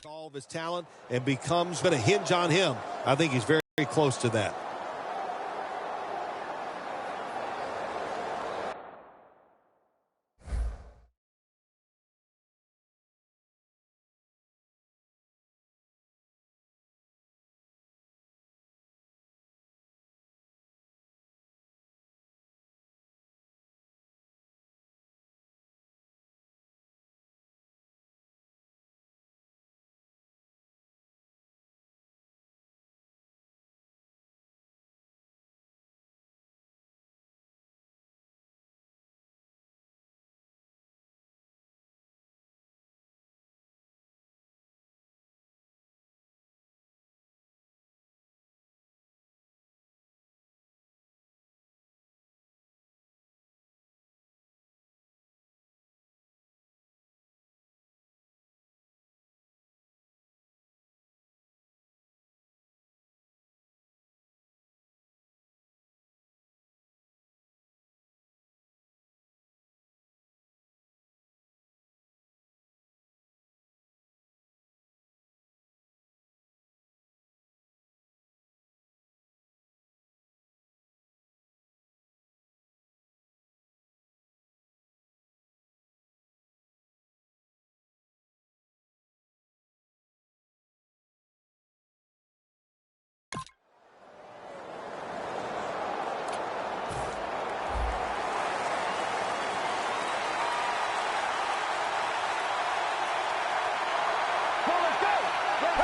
all of his talent and becomes going to hinge on him. I think he's very, very close to that.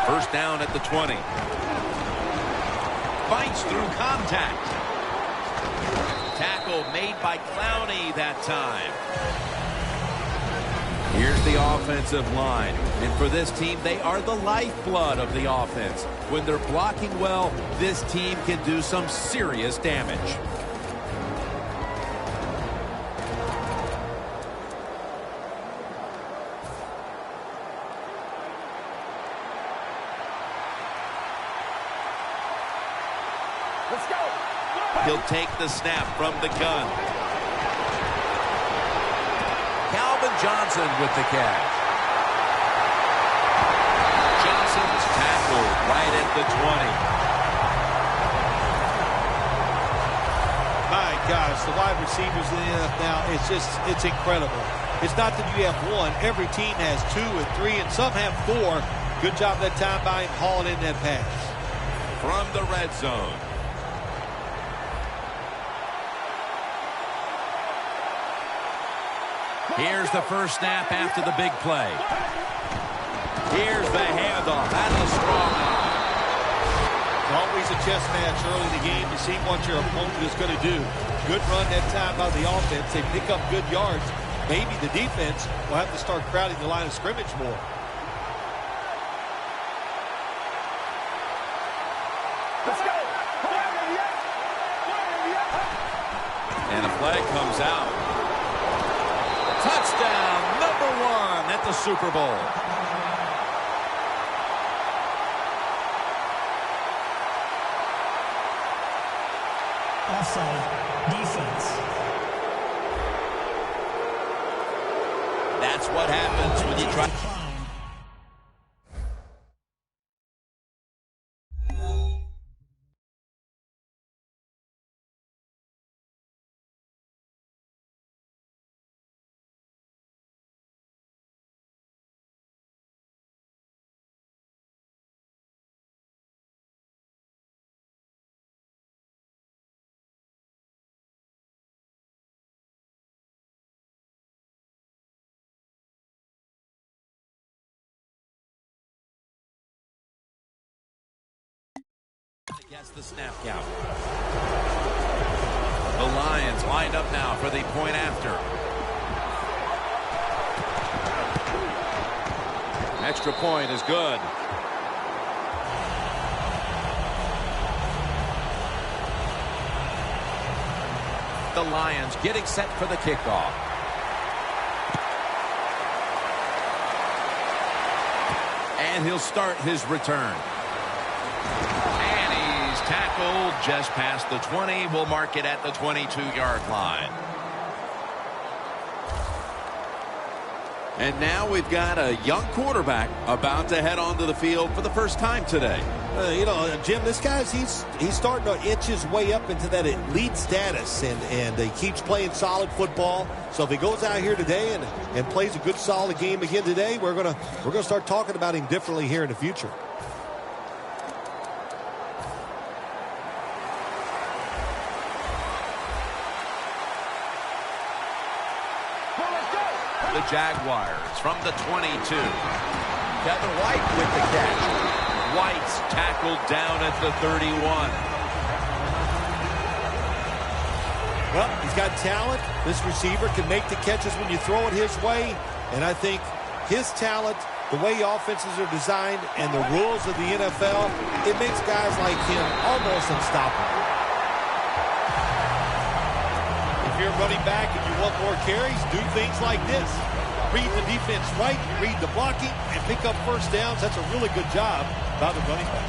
First down at the 20. Fights through contact. Tackle made by Clowney that time. Here's the offensive line. And for this team, they are the lifeblood of the offense. When they're blocking well, this team can do some serious damage. He'll take the snap from the gun. Calvin Johnson with the catch. Johnson's tackled right at the 20. My gosh, the wide receivers in the NFL, it's incredible. It's not that you have one. Every team has 2 and 3, and some have 4. Good job that time by him hauling in that pass. From the red zone. Here's the first snap after the big play. Here's the handoff. That's a strong arm. Always a chess match early in the game to see what your opponent is going to do. Good run that time by the offense. They pick up good yards. Maybe the defense will have to start crowding the line of scrimmage more. Let's go. And a flag comes out. Touchdown, #1 at the Super Bowl. Offside, defense. That's what happens when you try. Gets the snap count. The Lions lined up now for the point after. Extra point is good. The Lions getting set for the kickoff. And he'll start his return. Tackled just past the 20. We'll mark it at the 22-yard line. And now we've got a young quarterback about to head onto the field for the first time today. You know, Jim, this guy's he's starting to inch his way up into that elite status, and he keeps playing solid football. So if he goes out here today and plays a good solid game again today, we're gonna start talking about him differently here in the future. The Jaguars from the 22. Kevin White with the catch. White's tackled down at the 31. Well, he's got talent. This receiver can make the catches when you throw it his way. And I think his talent, the way offenses are designed, and the rules of the NFL, it makes guys like him almost unstoppable. If you're running back and you want more carries, do things like this. Read the defense right, read the blocking, and pick up first downs. That's a really good job by the running back.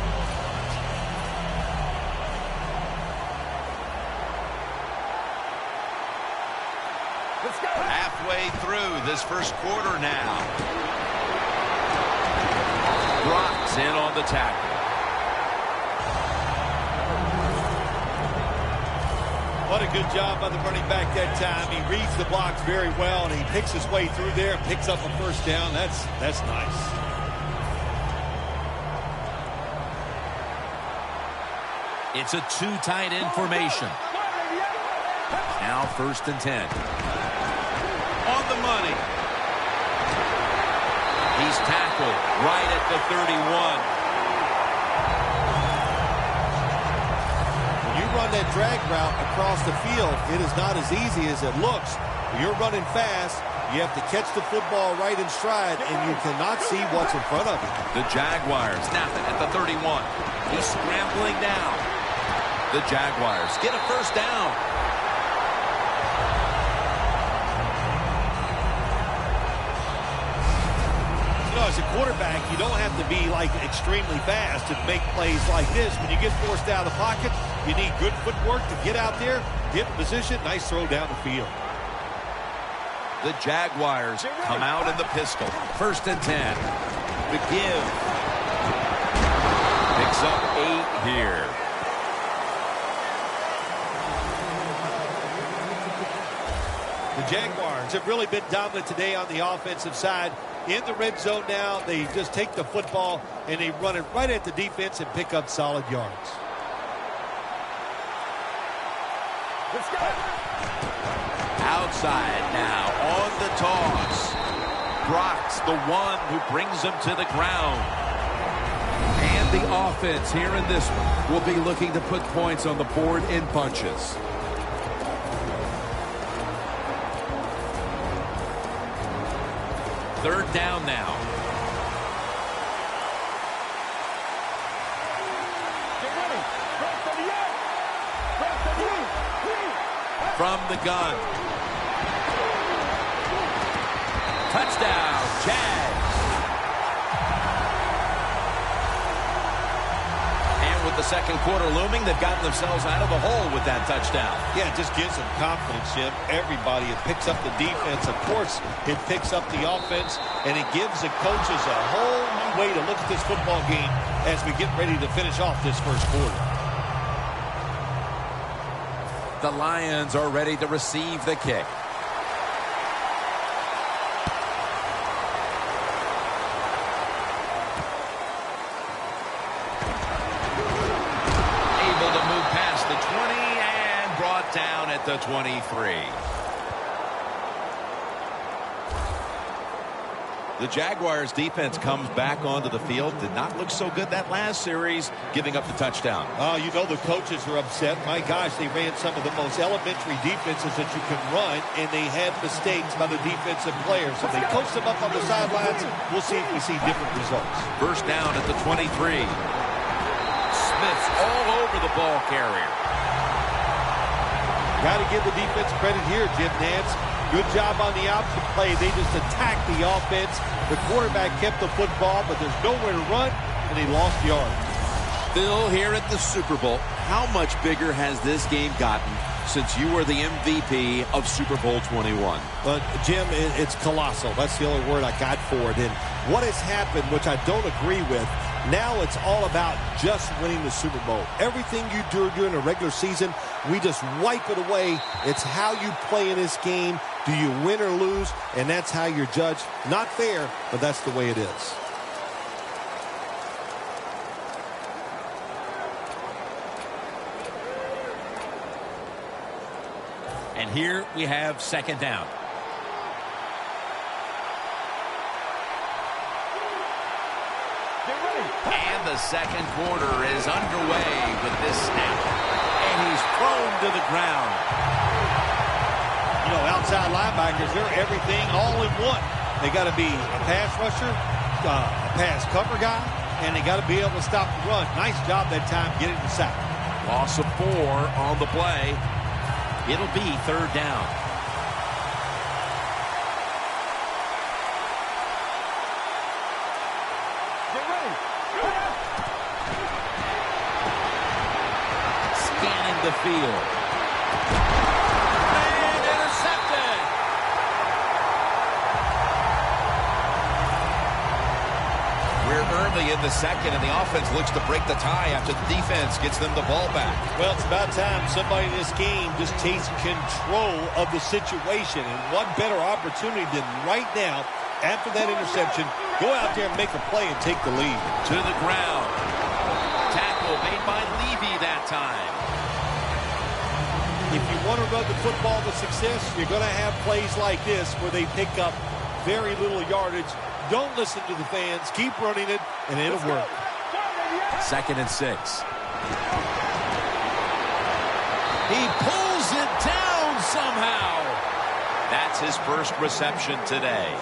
Let's go. Halfway through this first quarter now. Brock's in on the tackle. What a good job by the running back that time. He reads the blocks very well, and he picks his way through there and picks up a first down. That's nice. It's a two-tight end formation. Now 1st and 10. On the money. He's tackled right at the 31. Run that drag route across the field, it is not as easy as it looks. When you're running fast, you have to catch the football right in stride, and you cannot see what's in front of you. The Jaguars snap it at the 31. He's scrambling down. The Jaguars get a first down. As a quarterback, you don't have to be like extremely fast to make plays like this. When you get forced out of the pocket, you need good footwork to get out there, get in position, nice throw down the field. The Jaguars come out in the pistol. 1st and 10. The give. Picks up 8 here. The Jaguars have really been dominant today on the offensive side. In the red zone now, they just take the football and they run it right at the defense and pick up solid yards. Let's go. Outside now on the toss. Brock's the one who brings him to the ground. And the offense here in this one will be looking to put points on the board in bunches. Third down now. From the gun. Touchdown, Jags. And with the second quarter looming, they've gotten themselves out of the hole with that touchdown. Yeah, it just gives them confidence, Jim. Everybody, it picks up the defense. Of course, it picks up the offense, and it gives the coaches a whole new way to look at this football game as we get ready to finish off this first quarter. The Lions are ready to receive the kick. Able to move past the 20 and brought down at the 23. The Jaguars defense comes back onto the field. Did not look so good that last series, giving up the touchdown. Oh, you know the coaches are upset. My gosh, they ran some of the most elementary defenses that you can run, and they had mistakes by the defensive players. So they coached them up on the sidelines. We'll see if we see different results. First down at the 23. Smith's all over the ball carrier. Got to give the defense credit here, Jim Nance. Good job on the option play. They just attacked the offense. The quarterback kept the football, but there's nowhere to run, and he lost yards. Still here at the Super Bowl. how much bigger has this game gotten since you were the MVP of Super Bowl 21? But, Jim, it's colossal. That's the only word I got for it. And what has happened, which I don't agree with, now it's all about just winning the Super Bowl. Everything you do during the regular season, we just wipe it away. It's how you play in this game. Do you win or lose? And that's how you're judged. Not fair, but that's the way it is. And here we have second down. And the second quarter is underway with this snap. And he's thrown to the ground. You know, outside linebackers, they're everything all in one. They got to be a pass rusher, a pass cover guy, and they got to be able to stop the run. Nice job that time getting the sack. Loss of 4 on the play. It'll be third down. Scanning the field. And intercepted. We're early in the second, and the offense looks to break the tie after the defense gets them the ball back. Well, it's about time somebody in this game just takes control of the situation. And what better opportunity than right now, after that interception, go out there and make a play and take the lead. To the ground. Tackle made by Levy that time. If you want to run the football to success, you're going to have plays like this where they pick up very little yardage. Don't listen to the fans. Keep running it, and it'll work. 2nd and 6. He pulls it down somehow. That's his first reception today.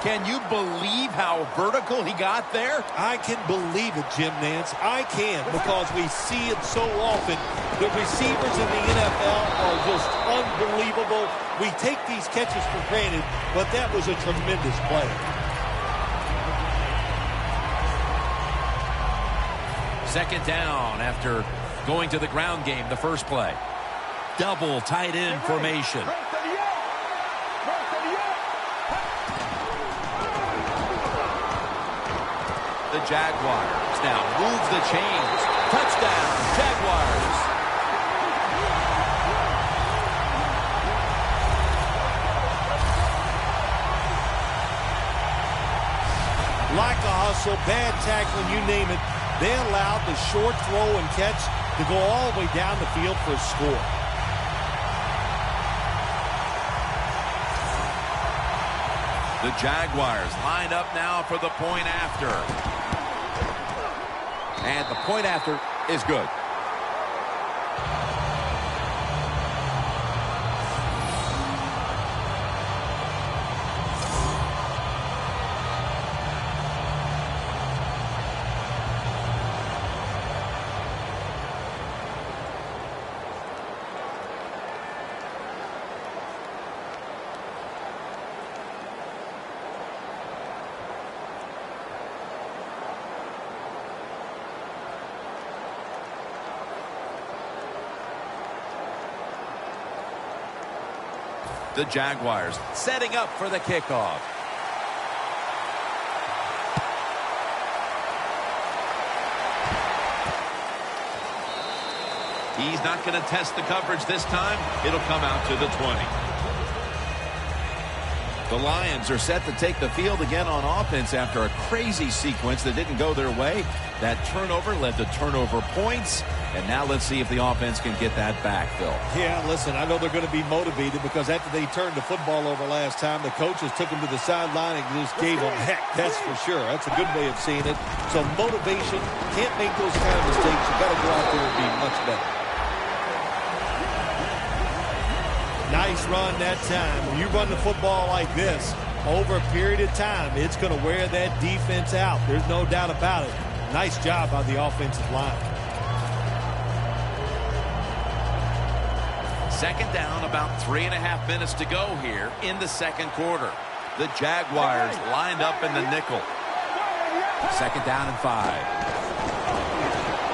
Can you believe how vertical he got there? I can believe it, Jim Nance. I can, because we see it so often. The receivers in the NFL are just unbelievable. We take these catches for granted, but that was a tremendous play. Second down after going to the ground game the first play. Double tight end formation. The Jaguars now move the chains. Touchdown, Jaguars. Like a hustle, bad tackling, you name it. They allowed the short throw and catch to go all the way down the field for a score. The Jaguars lined up now for the point after. And the point after is good. The Jaguars setting up for the kickoff. He's not going to test the coverage this time. It'll come out to the 20. The Lions are set to take the field again on offense after a crazy sequence that didn't go their way. That turnover led to turnover points. And now let's see if the offense can get that back, Phil. Yeah, listen, I know they're going to be motivated because after they turned the football over last time, the coaches took them to the sideline and just gave them heck. That's for sure. That's a good way of seeing it. So motivation, can't make those kind of mistakes. You got to go out there and be much better. Nice run that time. When you run the football like this over a period of time, it's going to wear that defense out. There's no doubt about it. Nice job by the offensive line. Second down, about 3.5 minutes to go here in the second quarter. The Jaguars lined up in the nickel. Second down and 5.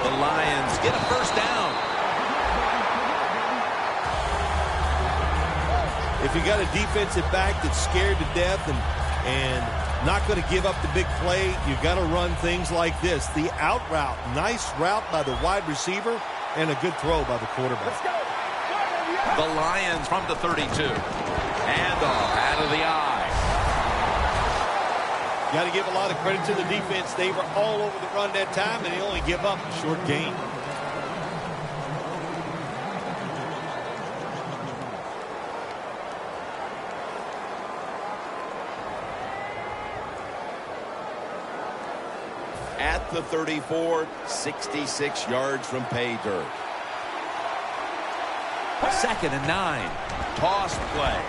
The Lions get a first down. If you got a defensive back that's scared to death and not going to give up the big play, you got to run things like this. The out route, nice route by the wide receiver, and a good throw by the quarterback. Let's go. The Lions from the 32. Handoff out of the eye. Got to give a lot of credit to the defense. They were all over the run that time, and they only give up a short gain. At the 34, 66 yards from pay dirt. 2nd and 9. Toss play.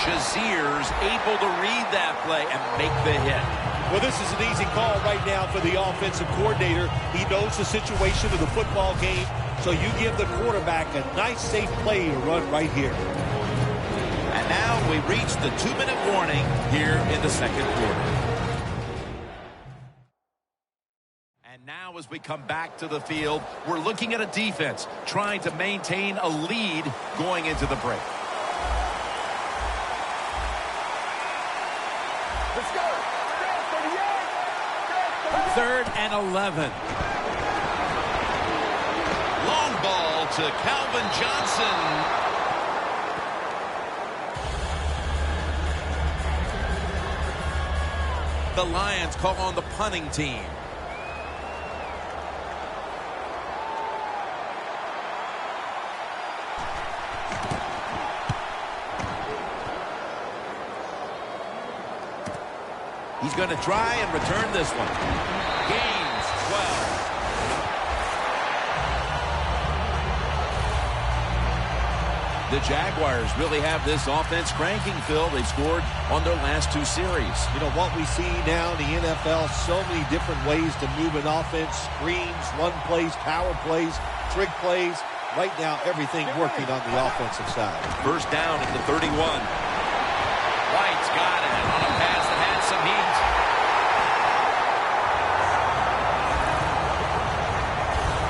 Shazier's able to read that play and make the hit. Well, this is an easy call right now for the offensive coordinator. He knows the situation of the football game, so you give the quarterback a nice, safe play to run right here. And now we reach the 2-minute warning here in the second quarter. And now as we come back to the field, we're looking at a defense trying to maintain a lead going into the break. Let's go. 3rd and 11. Long ball to Calvin Johnson. The Lions call on the punting team. He's going to try and return this one. Gains 12. The Jaguars really have this offense cranking, Phil. They've scored on their last 2 series. You know, what we see now in the NFL, so many different ways to move an offense. Screens, run plays, power plays, trick plays. Right now, everything working on the offensive side. First down at the 31. White's got it on a pass that had some heat.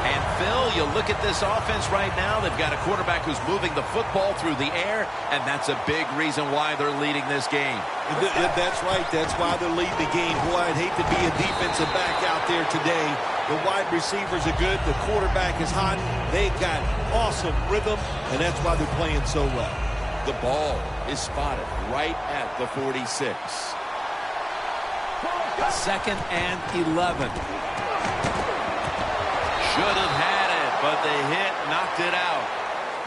And Phil, you look at this offense right now, they've got a quarterback who's moving the football through the air, and that's a big reason why they're leading this game. That's right. That's why they're leading the game. Boy, I'd hate to be a defensive back out there today. The wide receivers are good. The quarterback is hot. They got awesome rhythm, and that's why they're playing so well. The ball is spotted right at the 46. 2nd and 11. Should have had it, but the hit knocked it out.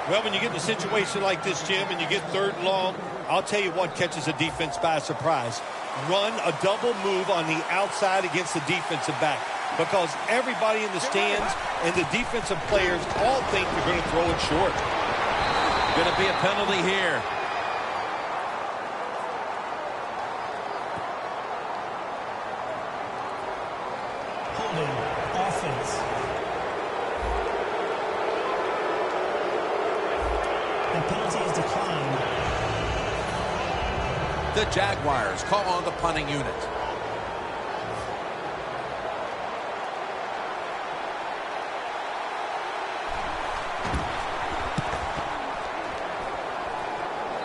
Well, when you get in a situation like this, Jim, and you get 3rd and long, I'll tell you what catches a defense by surprise. Run a double move on the outside against the defensive back, because everybody in the stands and the defensive players all think they're going to throw it short. Going to be a penalty here. Holding offense. The penalty is declined. The Jaguars call on the punting unit.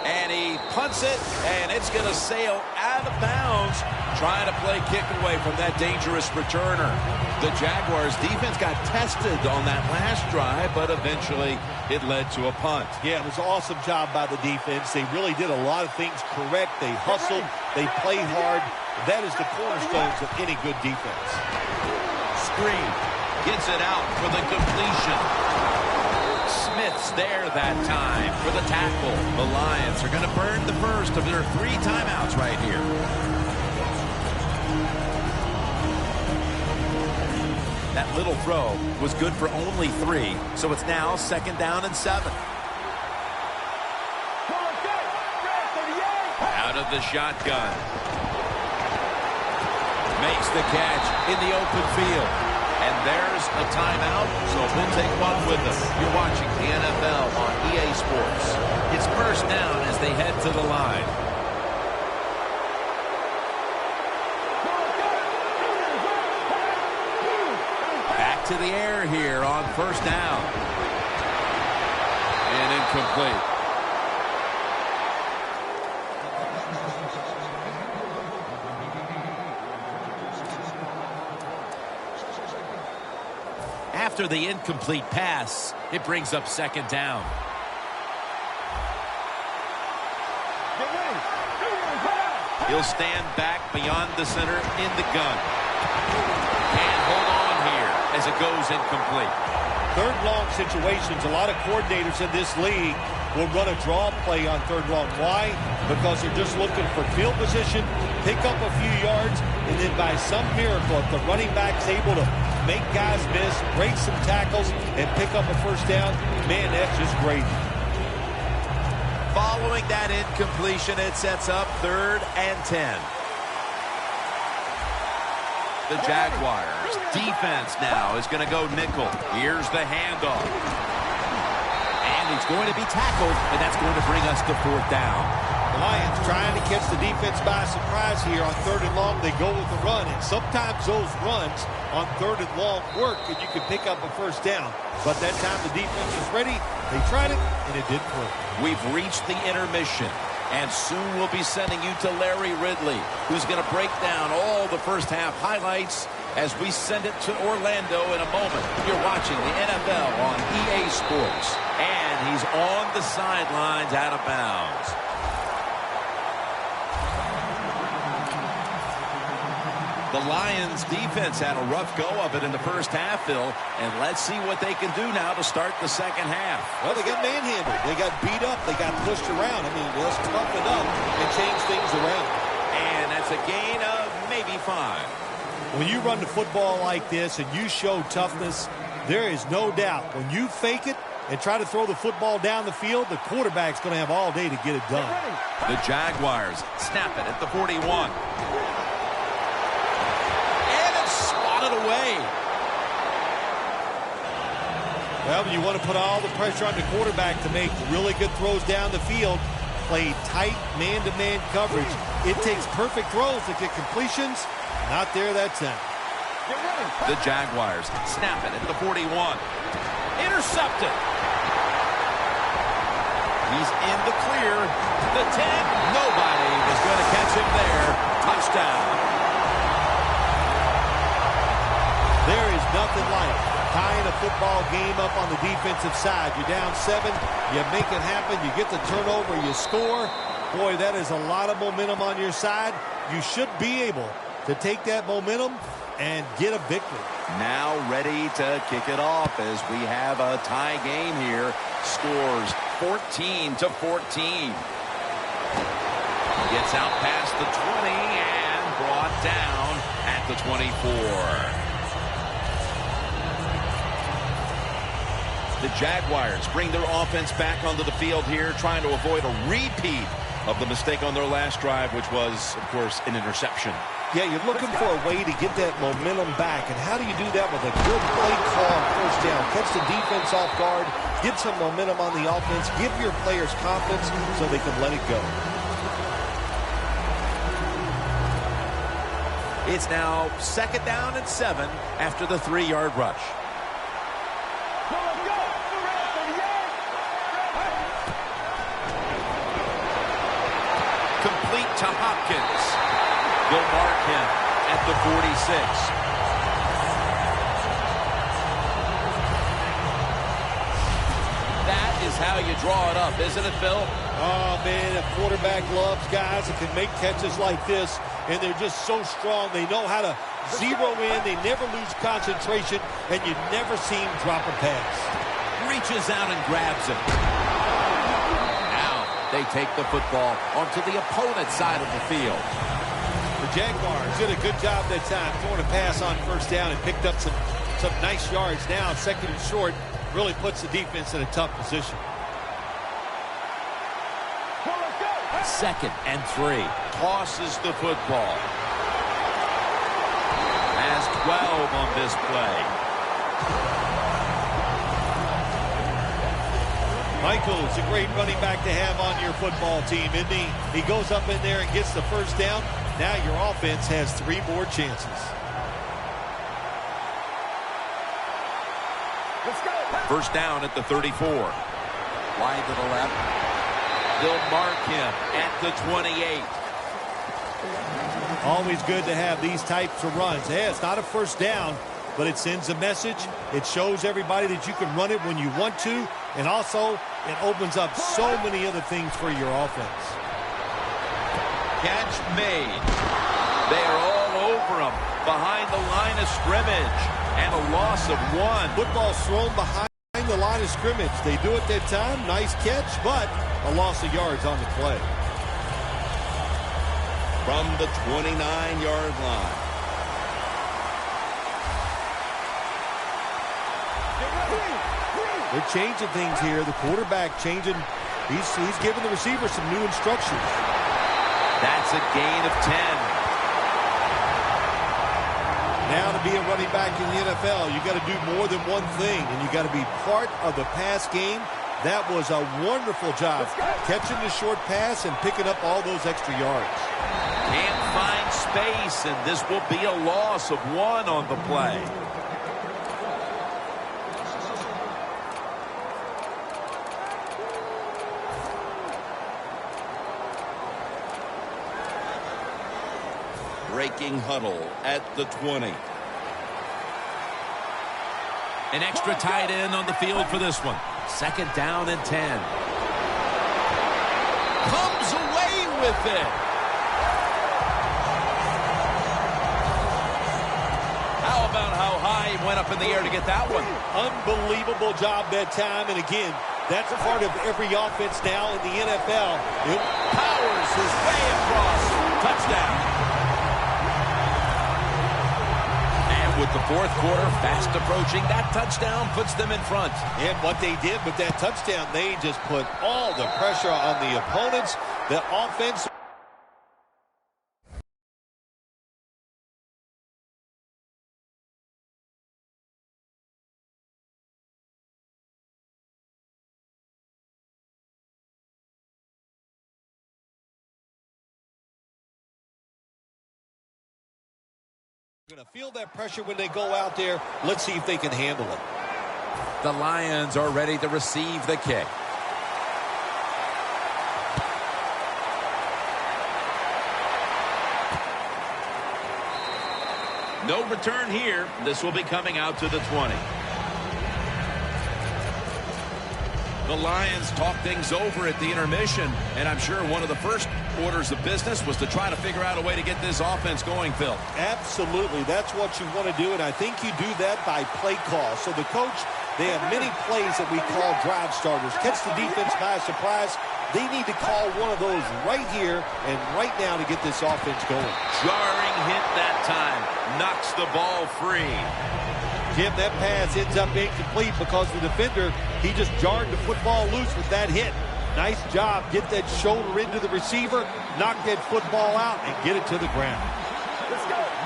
And he punts it, and it's going to sail out of bounds, trying to play kick away from that dangerous returner. The Jaguars' defense got tested on that last drive, but eventually it led to a punt. Yeah, it was an awesome job by the defense. They really did a lot of things correct. They hustled. They played hard. That is the cornerstones of any good defense. Screen gets it out for the completion. Smith's there that time for the tackle. The Lions are going to burn the first of their 3 timeouts right here. That little throw was good for only 3, so it's now 2nd down and 7. Out of the shotgun. Makes the catch in the open field. And there's a timeout, so we'll take one with us. You're watching the NFL on EA Sports. It's first down as they head to the line. Back back to the air here on first down. And incomplete. After the incomplete pass, it brings up second down. He'll stand back beyond the center in the gun. And hold on here as it goes incomplete. Third long situations, a lot of coordinators in this league will run a draw play on third long. Why? Because they're just looking for field position, pick up a few yards, and then by some miracle, if the running back's able to make guys miss, break some tackles, and pick up a first down, man, that's just great. Following that incompletion, it sets up 3rd and 10. The Jaguars defense now is going to go nickel. Here's the handoff. And he's going to be tackled, and that's going to bring us to 4th down. The Lions trying to catch the defense by surprise here on 3rd and long. They go with the run, and sometimes those runs on 3rd and long work, and you can pick up a first down. But that time the defense was ready. They tried it, and it didn't work. We've reached the intermission, and soon we'll be sending you to Larry Ridley, who's going to break down all the first half highlights as we send it to Orlando in a moment. You're watching the NFL on EA Sports, and he's on the sidelines out of bounds. The Lions defense had a rough go of it in the first half, Phil, and let's see what they can do now to start the second half. Well, they got manhandled. They got beat up. They got pushed around. I mean, let's toughen up and change things around. And that's a gain of maybe 5. When you run the football like this and you show toughness, there is no doubt when you fake it and try to throw the football down the field, the quarterback's going to have all day to get it done. The Jaguars snap it at the 41. Away. Well, you want to put all the pressure on the quarterback to make really good throws down the field, play tight man-to-man coverage. It takes perfect throws to get completions. Not there that time. The Jaguars snap it at the 41. Intercepted. He's in the clear. The 10. Nobody is going to catch him there. Touchdown. There is nothing like tying a football game up on the defensive side. You're down 7, you make it happen, you get the turnover, you score. Boy, that is a lot of momentum on your side. You should be able to take that momentum and get a victory. Now ready to kick it off as we have a tie game here. Scores 14-14. Gets out past the 20 and brought down at the 24. The Jaguars bring their offense back onto the field here, trying to avoid a repeat of the mistake on their last drive, which was, of course, an interception. Yeah, you're looking for a way to get that momentum back. And how do you do that with a good play call on first down? Catch the defense off guard, get some momentum on the offense, give your players confidence so they can let it go. It's now 2nd down and 7 after the 3-yard rush. Complete to Hopkins. They'll mark him at the 46. That is how you draw it up, isn't it, Phil? Oh, man, a quarterback loves guys that can make catches like this, and they're just so strong. They know how to zero in. They never lose concentration, and you never see them drop a pass. Reaches out and grabs it. They take the football onto the opponent's side of the field. The Jaguars did a good job that time throwing a pass on first down and picked up some nice yards. Now 2nd and short really puts the defense in a tough position. 2nd and 3. Tosses the football. Has 12 on this play. Michael's a great running back to have on your football team, isn't he? He goes up in there and gets the first down. Now your offense has 3 more chances. First down at the 34. Wide to the left. They'll mark him at the 28. Always good to have these types of runs. Hey, it's not a first down, but it sends a message. It shows everybody that you can run it when you want to, and also it opens up so many other things for your offense. Catch made. They are all over him behind the line of scrimmage, and a loss of 1. Football thrown behind the line of scrimmage. They do it that time. Nice catch, but a loss of yards on the play. From the 29-yard line. They're changing things here. The quarterback changing. He's giving the receiver some new instructions. That's a gain of 10. Now to be a running back in the NFL, you got to do more than one thing, and you got to be part of the pass game. That was a wonderful job, catching the short pass and picking up all those extra yards. Can't find space, and this will be a loss of 1 on the play. Breaking huddle at the 20. An extra tight end on the field for this one. Second down and 10. Comes away with it. How about how high he went up in the air to get that one? Unbelievable job that time, and again, that's part of every offense now in the NFL. It powers his way across. Touchdown. With the fourth quarter fast approaching, that touchdown puts them in front. And what they did with that touchdown, they just put all the pressure on the opponents. The offense. Going to feel that pressure when they go out there. Let's see if they can handle it. The Lions are ready to receive the kick. No return here. This will be coming out to the 20. The Lions talk things over at the intermission, and I'm sure one of the first orders of business was to try to figure out a way to get this offense going, Phil. Absolutely. That's what you want to do, and I think you do that by play call. So the coach, they have many plays that we call drive starters. Catch the defense by surprise. They need to call one of those right here and right now to get this offense going. Jarring hit that time. Knocks the ball free. Jim, that pass ends up incomplete because the defender, he just jarred the football loose with that hit. Nice job. Get that shoulder into the receiver, knock that football out, and get it to the ground.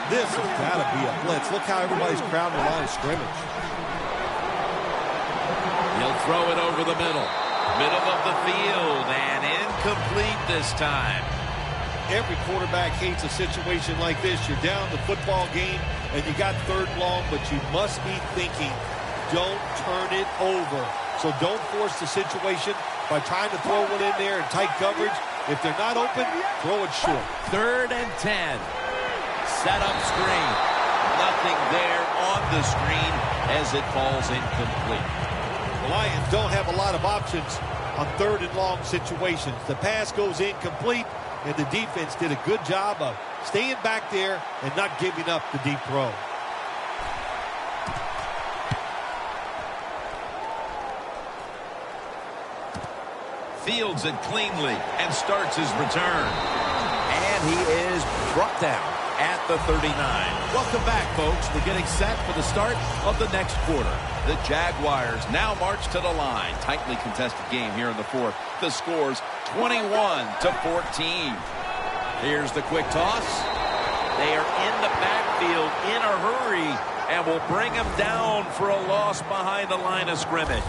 This has got to be a blitz. Look how everybody's crowding the line of scrimmage. He'll throw it over the middle. Middle of the field, and incomplete this time. Every quarterback hates a situation like this. You're down the football game, and you got third long, but you must be thinking, don't turn it over. So don't force the situation by trying to throw one in there in tight coverage. If they're not open, throw it short. 3rd and 10. Set up screen. Nothing there on the screen as it falls incomplete. The Lions don't have a lot of options on 3rd and long situations. The pass goes incomplete, and the defense did a good job of staying back there and not giving up the deep throw. Fields it cleanly and starts his return. And he is brought down at the 39. Welcome back, folks. We're getting set for the start of the next quarter. The Jaguars now march to the line. Tightly contested game here in the fourth. The score's 21-14. Here's the quick toss. They are in the backfield in a hurry and will bring him down for a loss behind the line of scrimmage.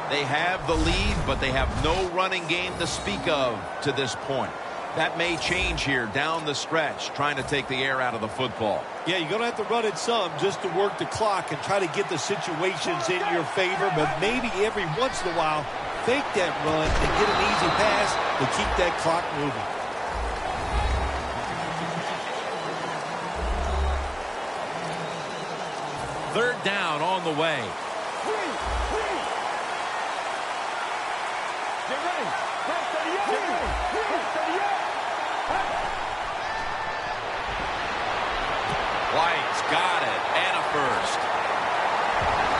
They have the lead, but they have no running game to speak of to this point. That may change here down the stretch, trying to take the air out of the football. Yeah, you're going to have to run it some just to work the clock and try to get the situations in your favor, but maybe every once in a while, fake that run and get an easy pass to keep that clock moving. Third down on the way. Get ready. White's got it, and a first.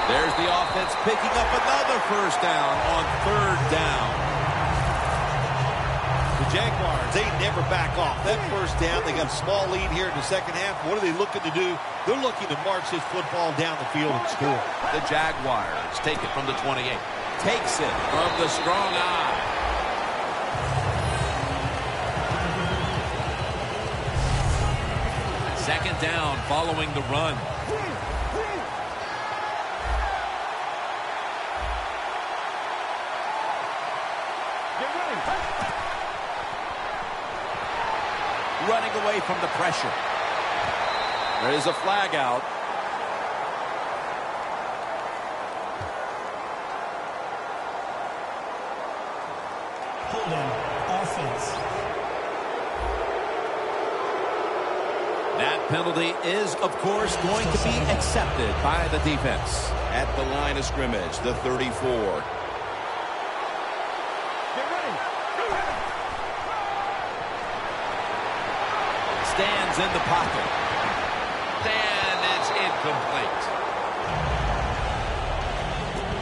There's the offense picking up another first down on third down. The Jaguars, they never back off. That first down, they got a small lead here in the second half. What are they looking to do? They're looking to march this football down the field and score. The Jaguars take it from the 28. Takes it from the strong eye. Second down following the run. Running away from the pressure. There is a flag out. Holding offense. That penalty is, of course, going to be accepted by the defense. At the line of scrimmage, the 34. Stands in the pocket. And it's incomplete.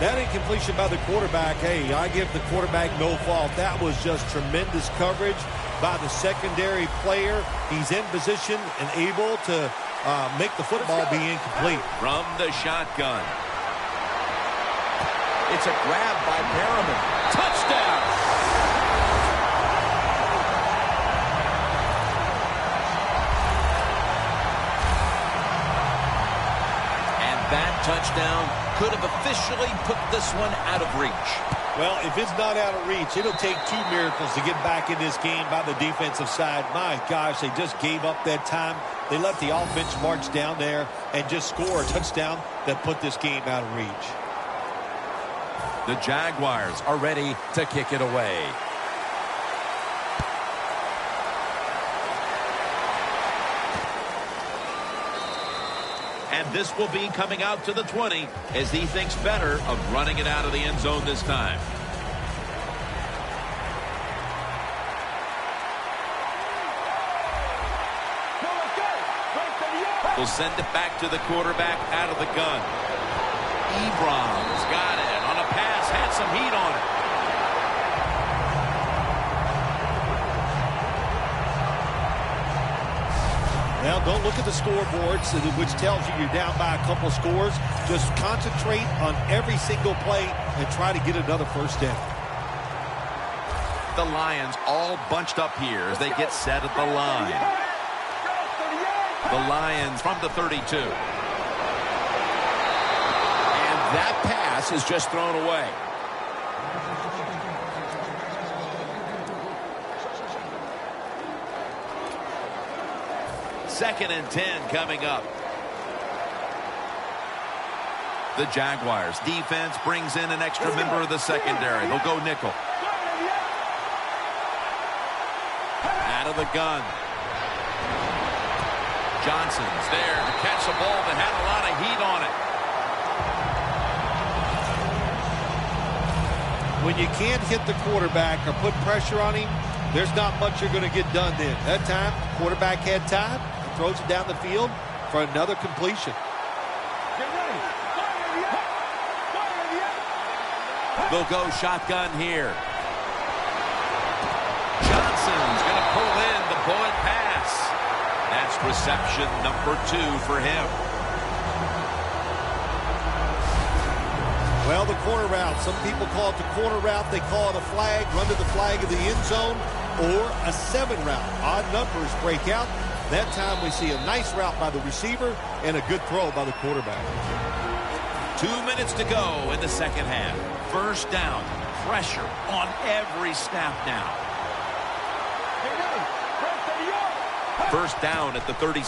That incompletion by the quarterback, hey, I give the quarterback no fault. That was just tremendous coverage by the secondary player. He's in position and able to make the football be incomplete. From the shotgun. It's a grab by Perriman. Touchdown! And that touchdown could have officially put this one out of reach. Well, if it's not out of reach, it'll take two miracles to get back in this game by the defensive side. My gosh, they just gave up that time. They let the offense march down there and just score a touchdown that put this game out of reach. The Jaguars are ready to kick it away. And this will be coming out to the 20 as he thinks better of running it out of the end zone this time. We'll send it back to the quarterback out of the gun. Ebrom's got it on a pass, had some heat on it. Now, don't look at the scoreboards, which tells you you're down by a couple scores. Just concentrate on every single play and try to get another first down. The Lions all bunched up here as they get set at the line. The Lions from the 32. And that pass is just thrown away. Second and 10 coming up. The Jaguars defense brings in an extra member of the secondary. They'll go nickel. Out of the gun. Johnson's there to catch a ball that had a lot of heat on it. When you can't hit the quarterback or put pressure on him, there's not much you're going to get done then. That time, quarterback had time, throws it down the field for another completion. They'll go shotgun here. Johnson's going to pull in the bullet pass. That's reception number 2 for him. Well, the corner route. Some people call it the corner route. They call it a flag, run to the flag of the end zone, or a 7 route. Odd numbers break out. That time we see a nice route by the receiver and a good throw by the quarterback. 2 minutes to go in the second half. First down. Pressure on every snap now. First down at the 36.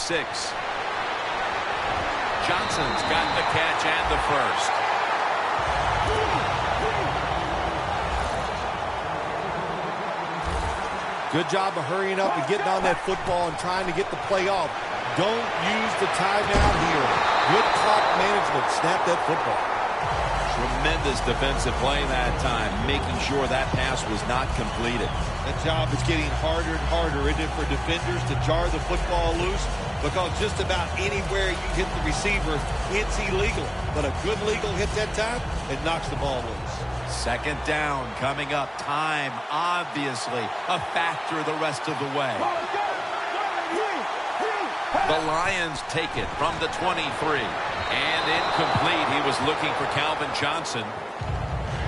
Johnson's got the catch and the first. Good job of hurrying up and getting on that football and trying to get the play off. Don't use the timeout here. Good clock management. Snap that football. Tremendous defensive play that time, making sure that pass was not completed. That job is getting harder and harder, isn't it, for defenders to jar the football loose? Because just about anywhere you hit the receiver, it's illegal. But a good legal hit that time, it knocks the ball loose. Second down coming up. Time, obviously, a factor the rest of the way. The Lions take it from the 23. And incomplete. He was looking for Calvin Johnson.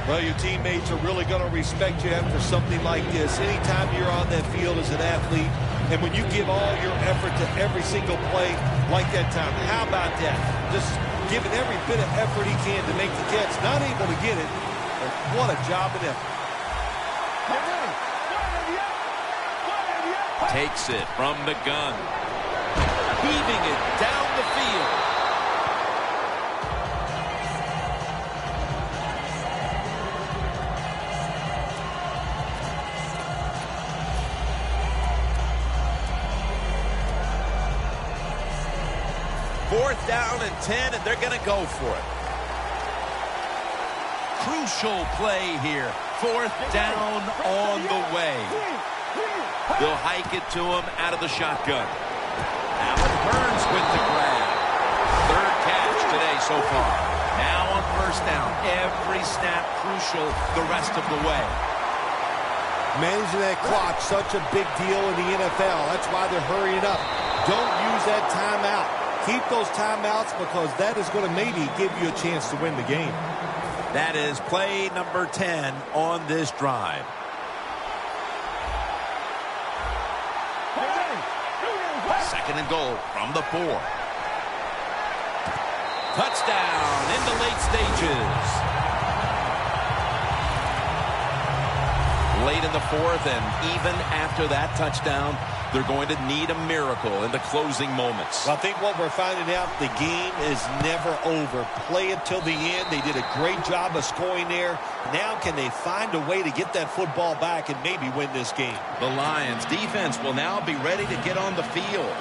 Well, your teammates are really going to respect you after something like this. Anytime you're on that field as an athlete, and when you give all your effort to every single play like that time, how about that? Just giving every bit of effort he can to make the catch. Not able to get it, but what a job and effort. Takes it from the gun. Heaving it down the field. Fourth down and 10, and they're going to go for it. Crucial play here. Fourth down on the way. They'll hike it to him out of the shotgun. Allen Hurns with the grab. Third catch today so far. Now on first down. Every snap crucial the rest of the way. Managing that clock, such a big deal in the NFL. That's why they're hurrying up. Don't use that timeout. Keep those timeouts because that is going to maybe give you a chance to win the game. That is play number 10 on this drive. Second and goal from the 4. Touchdown in the late stages. Late in the fourth, and even after that touchdown, they're going to need a miracle in the closing moments. Well, I think what we're finding out, the game is never over. Play it till the end. They did a great job of scoring there. Now can they find a way to get that football back and maybe win this game? The Lions defense will now be ready to get on the field.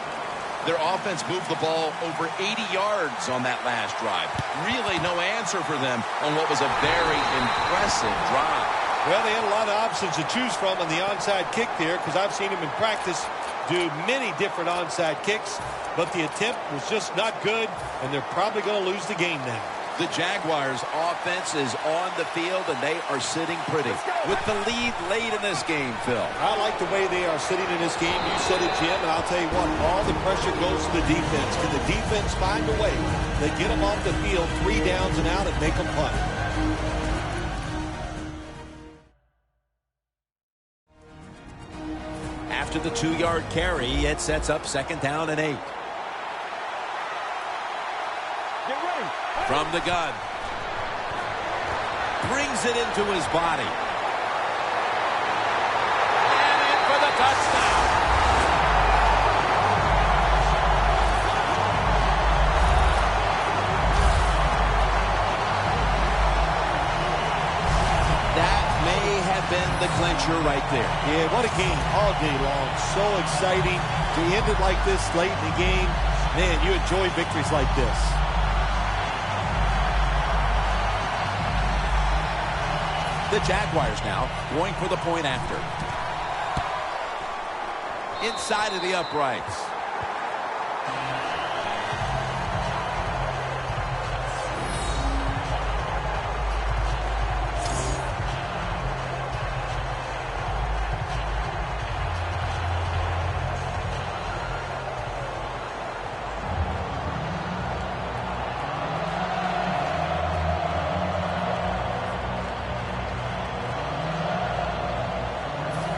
Their offense moved the ball over 80 yards on that last drive. Really no answer for them on what was a very impressive drive. Well, they had a lot of options to choose from on the onside kick there because I've seen them in practice do many different onside kicks, but the attempt was just not good, and they're probably going to lose the game now. The Jaguars' offense is on the field, and they are sitting pretty with the lead late in this game, Phil. I like the way they are sitting in this game. You said it, Jim, and I'll tell you what, all the pressure goes to the defense. Can the defense find a way? They get them off the field 3 downs and out and make them punt. After the 2-yard carry, it sets up second down and 8. From the gun. Brings it into his body. And in for the touchdown. That may have been the clincher right there. Yeah, what a game all day long. So exciting to end it like this late in the game. Man, you enjoy victories like this. The Jaguars now going for the point after. Inside of the uprights.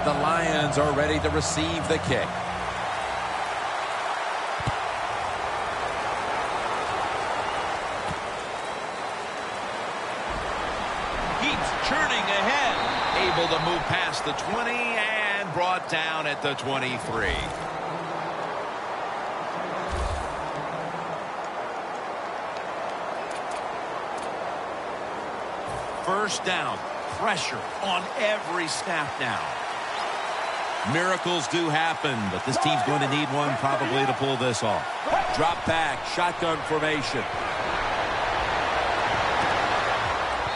The Lions are ready to receive the kick. Keeps churning ahead. Able to move past the 20 and brought down at the 23. first down. Pressure on every snap now. Miracles do happen, but this team's going to need one probably to pull this off. Drop back, shotgun formation.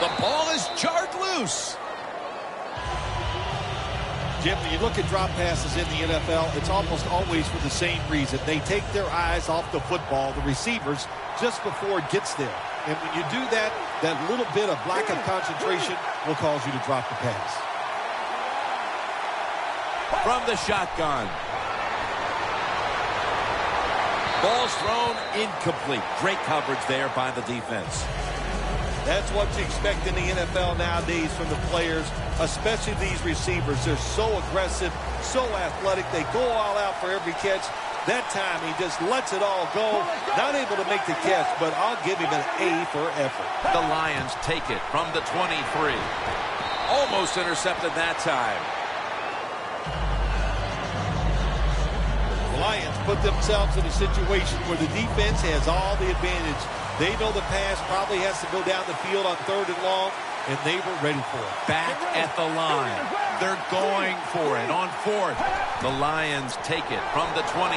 The ball is jarred loose. Jim, when you look at drop passes in the NFL, it's almost always for the same reason. They take their eyes off the football, the receivers, just before it gets there. And when you do that, that little bit of lack of concentration will cause you to drop the pass. From the shotgun. Ball's thrown incomplete. Great coverage there by the defense. That's what you expect in the NFL nowadays from the players, especially these receivers. They're so aggressive, so athletic. They go all out for every catch. That time, he just lets it all go. Not able to make the catch, but I'll give him an A for effort. The Lions take it from the 23. Almost intercepted that time. The Lions put themselves in a situation where the defense has all the advantage. They know the pass probably has to go down the field on 3rd and long, and they were ready for it. Back at the line. They're going for it on 4th. The Lions take it from the 23.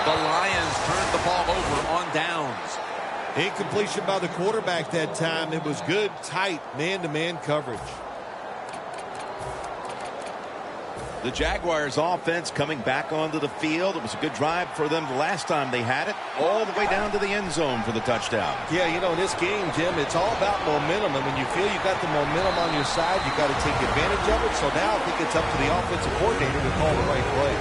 The Lions turned the ball over on downs. Incompletion by the quarterback that time. It was good, tight, man-to-man coverage. The Jaguars offense coming back onto the field. It was a good drive for them the last time they had it, all the way down to the end zone for the touchdown. Yeah, you know, in this game, Jim, it's all about momentum. And when you feel you got the momentum on your side, you got to take advantage of it. So now I think it's up to the offensive coordinator to call the right play.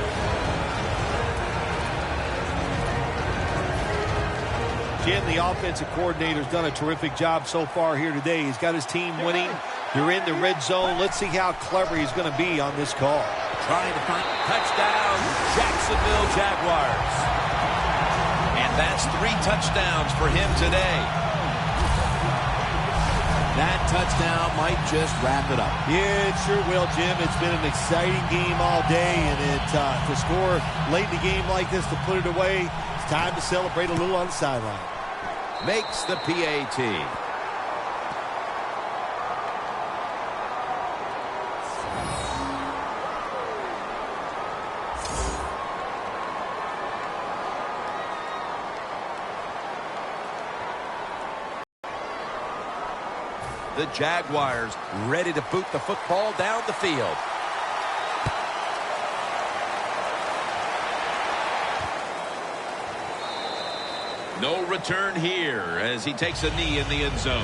Jim, the offensive coordinator's done a terrific job so far here today. He's got his team winning. They're in the red zone. Let's see how clever he's going to be on this call. Trying to find touchdown, Jacksonville Jaguars. And that's 3 touchdowns for him today. That touchdown might just wrap it up. Yeah, it sure will, Jim. It's been an exciting game all day, and to score late in the game like this, to put it away, it's time to celebrate a little on the sideline. Makes the PAT. The Jaguars ready to boot the football down the field. No return here as he takes a knee in the end zone.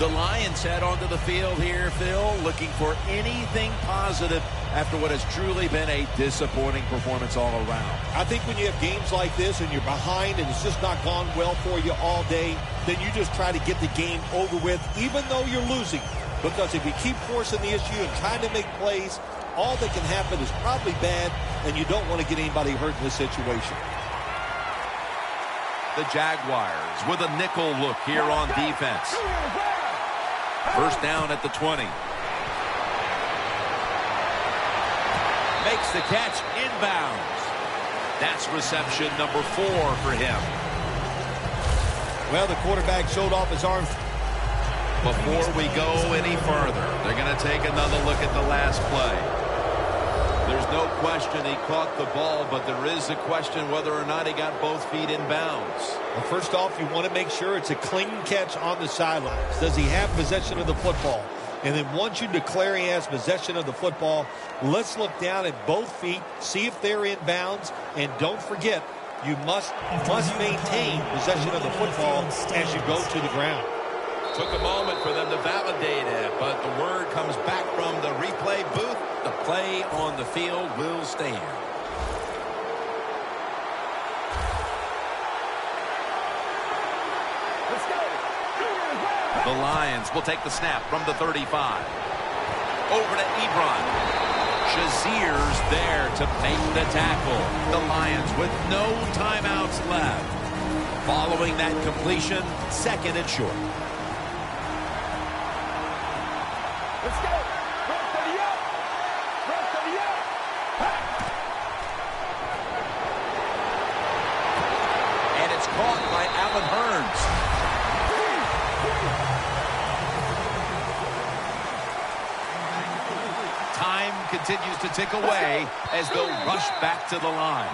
The Lions head onto the field here, Phil, looking for anything positive after what has truly been a disappointing performance all around. I think when you have games like this and you're behind and it's just not gone well for you all day, then you just try to get the game over with, even though you're losing. Because if you keep forcing the issue and trying to make plays, all that can happen is probably bad, and you don't want to get anybody hurt in this situation. The Jaguars with a nickel look here on defense. First down at the 20. Makes the catch inbounds. That's reception number 4 for him. Well, the quarterback showed off his arm. Before we go any further, they're going to take another look at the last play. There's no question he caught the ball, but there is a question whether or not he got both feet in bounds. Well, first off, you want to make sure it's a clean catch on the sidelines. Does he have possession of the football? And then once you declare he has possession of the football, let's look down at both feet, see if they're in bounds, and don't forget, you must maintain possession of the football as you go to the ground. Took a moment for them to validate it, but the word comes back from the replay booth. The play on the field will stand. Let's go. The Lions will take the snap from the 35. Over to Ebron. Shazier's there to make the tackle. The Lions with no timeouts left. Following that completion, 2nd and short. Let's go. Rest of the up. Rest of the up. And it's caught by Allen Hurns. Time continues to tick away as they'll rush back to the line.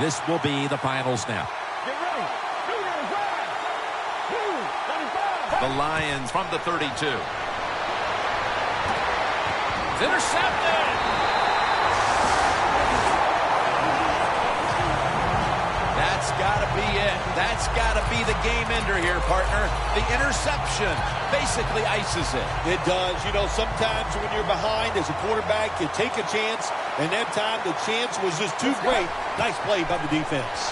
This will be the final snap. Get ready. The Lions from the 32. It's intercepted. That's got to be it. That's got to be the game ender here, partner. The interception basically ices it. It does. You know, sometimes when you're behind as a quarterback, you take a chance, and that time the chance was just too great. Nice play by the defense.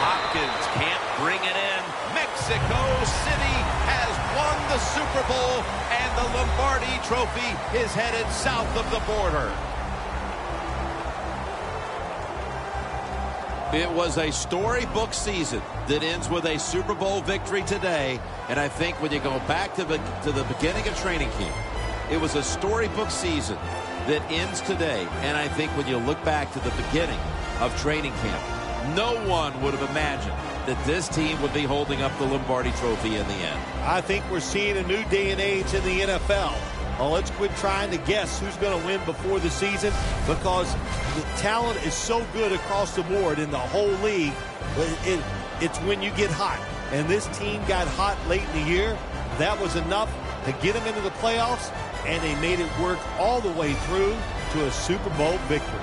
Hopkins can't bring it in. Mexico City has won the Super Bowl, and the Lombardi Trophy is headed south of the border. It was a storybook season that ends with a Super Bowl victory today, and I think when you go back to the beginning of training camp, it was a storybook season that ends today, and I think when you look back to the beginning of training camp, no one would have imagined that this team would be holding up the Lombardi Trophy in the end. I think we're seeing a new day and age in the NFL. Well, let's quit trying to guess who's going to win before the season, because the talent is so good across the board in the whole league. It's when you get hot. And this team got hot late in the year. That was enough to get them into the playoffs, and they made it work all the way through to a Super Bowl victory.